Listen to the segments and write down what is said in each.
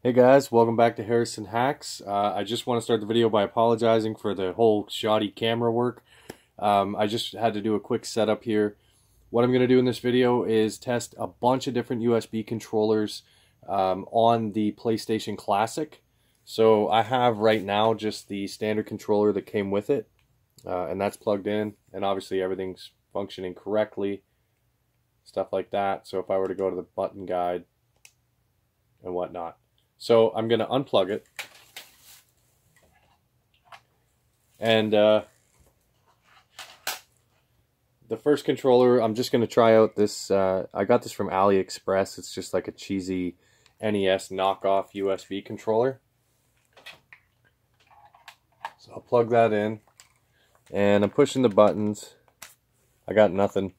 Hey guys, welcome back to Harrison Hacks. I just want to start the video by apologizing for the whole shoddy camera work. I just had to do a quick setup here. What I'm going to do in this video is test a bunch of different USB controllers on the PlayStation Classic. So I have right now just the standard controller that came with it, and that's plugged in, and obviously everything's functioning correctly, stuff like that. So if I were to go to the button guide and whatnot. So I'm going to unplug it, and the first controller, I'm just going to try out this, I got this from AliExpress. It's just like a cheesy NES knockoff USB controller. So I'll plug that in, and I'm pushing the buttons. I got nothing.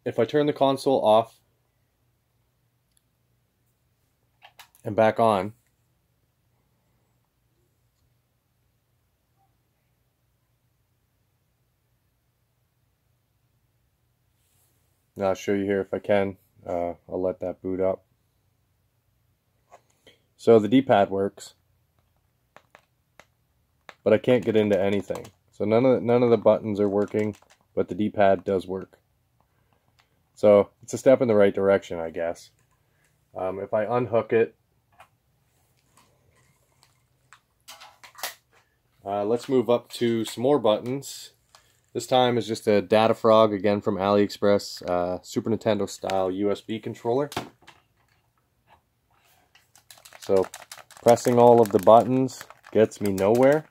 If I turn the console off and back on, now I'll show you here if I can. I'll let that boot up. So the D-pad works, but I can't get into anything. So none of the buttons are working, but the D-pad does work. So it's a step in the right direction, I guess. If I unhook it, let's move up to some more buttons. This time is just a Data Frog, again from AliExpress, Super Nintendo style USB controller. So pressing all of the buttons gets me nowhere.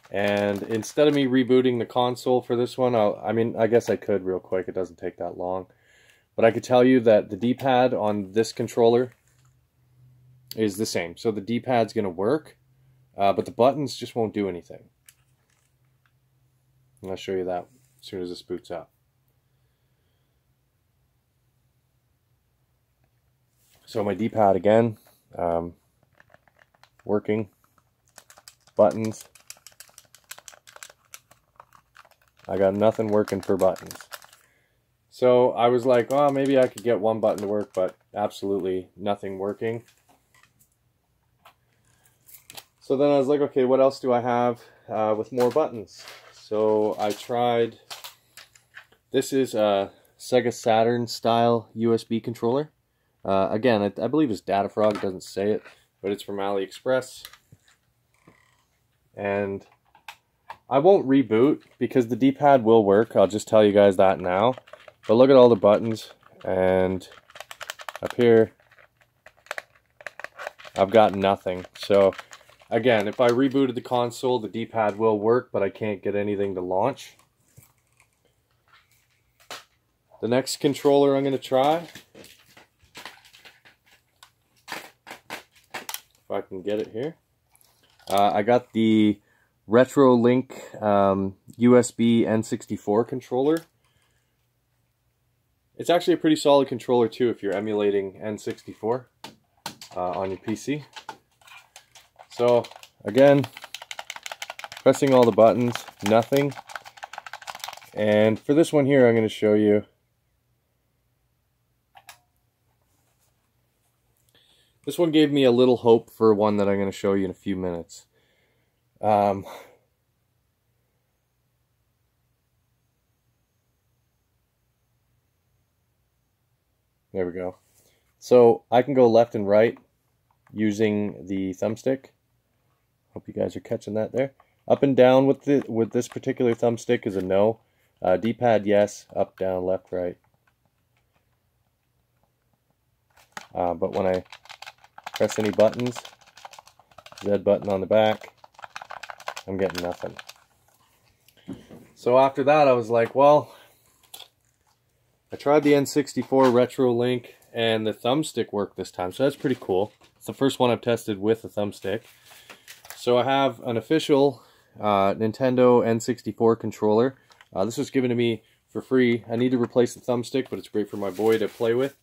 And instead of me rebooting the console for this one, I guess I could real quick, it doesn't take that long. But I could tell you that the D-pad on this controller is the same. So the D-pad's going to work, but the buttons just won't do anything. And I'll show you that as soon as this boots up. So my D-pad again, working, buttons. I got nothing working for buttons. So I was like, oh, maybe I could get one button to work, but absolutely nothing working. So then I was like, okay, what else do I have with more buttons? So I tried, this is a Sega Saturn style USB controller. Again, I believe it's Data Frog, it doesn't say it, but it's from AliExpress. And I won't reboot because the D-pad will work, I'll just tell you guys that now. But look at all the buttons, and up here, I've got nothing. So again, if I rebooted the console, the D-pad will work, but I can't get anything to launch. The next controller I'm going to try, if I can get it here, I got the RetroLink USB N64 controller. It's actually a pretty solid controller too if you're emulating N64 on your PC. So again, pressing all the buttons, nothing. And for this one here, I'm going to show you. This one gave me a little hope for one that I'm going to show you in a few minutes. There we go. So I can go left and right using the thumbstick. Hope you guys are catching that there. Up and down with this particular thumbstick is a no. D-pad, yes. Up, down, left, right. But when I press any buttons, Z button on the back, I'm getting nothing. So after that, I was like, well, I tried the N64 RetroLink, and the thumbstick worked this time, so that's pretty cool. It's the first one I've tested with the thumbstick. So I have an official Nintendo N64 controller. This was given to me for free. I need to replace the thumbstick, but it's great for my boy to play with.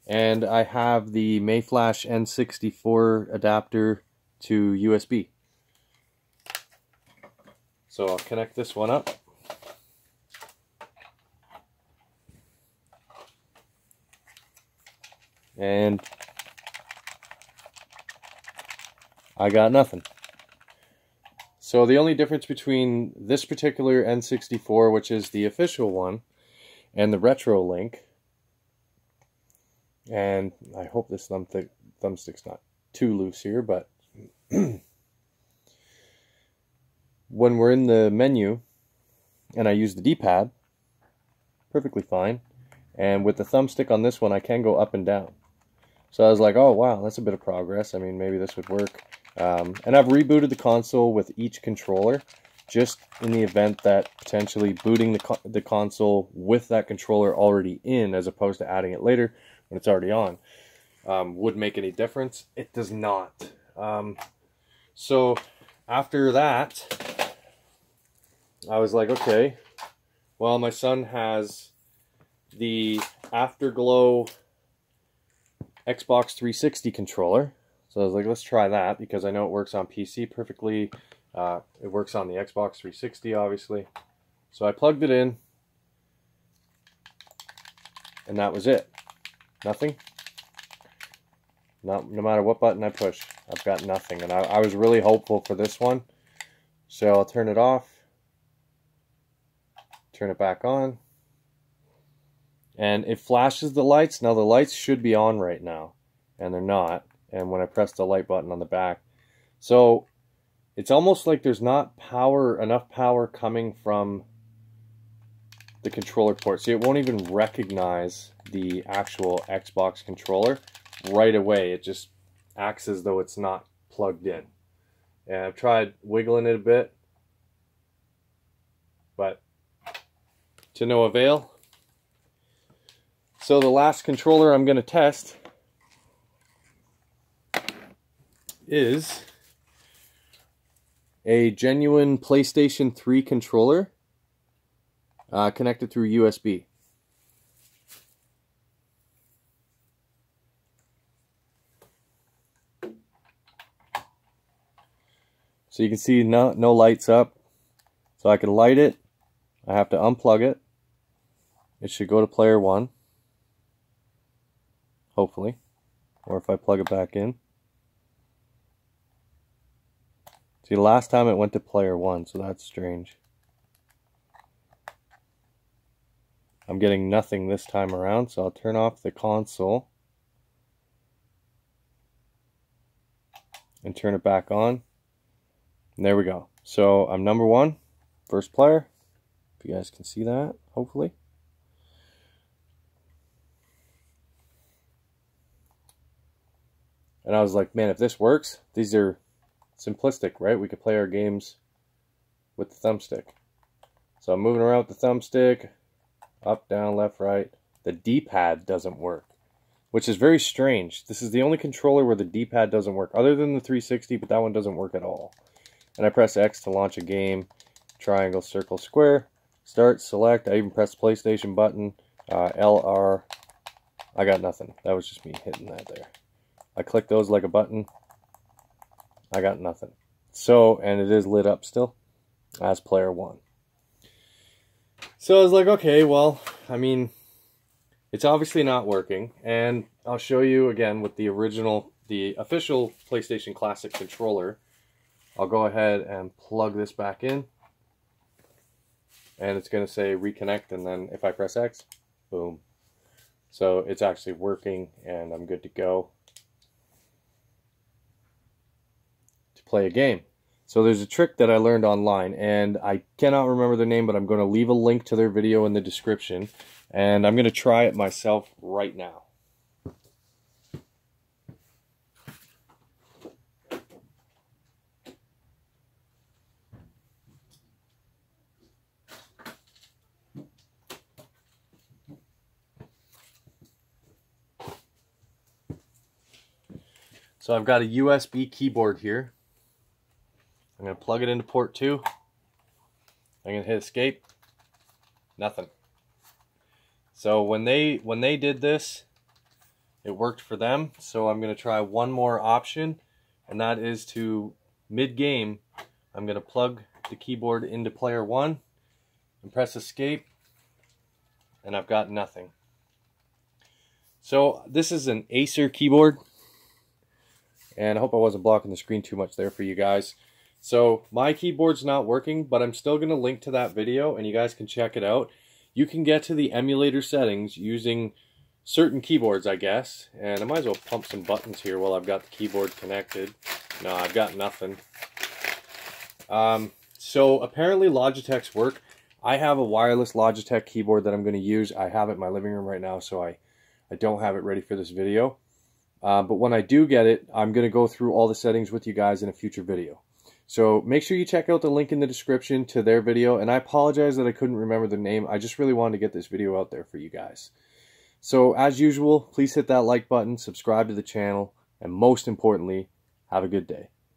And I have the Mayflash N64 adapter to USB. So I'll connect this one up. and I got nothing. So the only difference between this particular N64, which is the official one, and the retro link, and I hope this thumbstick's not too loose here, but when we're in the menu and I use the D-pad, perfectly fine. And with the thumbstick on this one, I can go up and down. So I was like, oh wow, that's a bit of progress. I mean, maybe this would work. And I've rebooted the console with each controller, just in the event that potentially booting the console with that controller already in, as opposed to adding it later when it's already on, would make any difference. It does not. So after that, I was like, okay, well, my son has the Afterglow Xbox 360 controller. So I was like, let's try that, because I know it works on PC perfectly. It works on the Xbox 360, obviously. So I plugged it in, and that was it. Nothing. No matter what button I push, I've got nothing. And I was really hopeful for this one. So I'll turn it off, turn it back on, and it flashes the lights. Now the lights should be on right now, and they're not. And when I press the light button on the back, so it's almost like there's not enough power coming from the controller port. See, it won't even recognize the actual Xbox controller right away. It just acts as though it's not plugged in. And I've tried wiggling it a bit, but to no avail. So the last controller I'm going to test is a genuine PlayStation 3 controller connected through USB. So you can see no lights up. So I can light it. I have to unplug it. It should go to player 1. Hopefully. Or if I plug it back in. See, last time it went to player 1, so that's strange. I'm getting nothing this time around, so I'll turn off the console and turn it back on. And there we go. So I'm number 1, first player. If you guys can see that, hopefully. And I was like, man, if this works, these are simplistic, right? We could play our games with the thumbstick. So I'm moving around with the thumbstick, up, down, left, right. The D-pad doesn't work, which is very strange. This is the only controller where the D-pad doesn't work, other than the 360, but that one doesn't work at all. And I press X to launch a game, triangle, circle, square, start, select. I even pressed the PlayStation button, LR. I got nothing. That was just me hitting that there. I click those like a button. I got nothing. So, and it is lit up still as player 1. So I was like, okay, well, I mean, it's obviously not working. And I'll show you again with the official PlayStation Classic controller. I'll go ahead and plug this back in. And it's going to say reconnect, and then if I press X, boom. So it's actually working, and I'm good to go to play a game. So there's a trick that I learned online, and I cannot remember the name, but I'm going to leave a link to their video in the description, and I'm going to try it myself right now. So I've got a USB keyboard here. I'm going to plug it into port 2. I'm going to hit escape. Nothing. So when they did this, it worked for them. So I'm going to try one more option, and that is to mid-game, I'm going to plug the keyboard into player 1 and press escape, and I've got nothing. So this is an Acer keyboard, and I hope I wasn't blocking the screen too much there for you guys. So my keyboard's not working, but I'm still going to link to that video and you guys can check it out. You can get to the emulator settings using certain keyboards, I guess. And I might as well pump some buttons here while I've got the keyboard connected. No, I've got nothing. So apparently Logitech's work. I have a wireless Logitech keyboard that I'm going to use. I have it in my living room right now, so I don't have it ready for this video. But when I do get it, I'm going to go through all the settings with you guys in a future video. So make sure you check out the link in the description to their video. And I apologize that I couldn't remember the name. I just really wanted to get this video out there for you guys. So as usual, please hit that like button, subscribe to the channel, and most importantly, have a good day.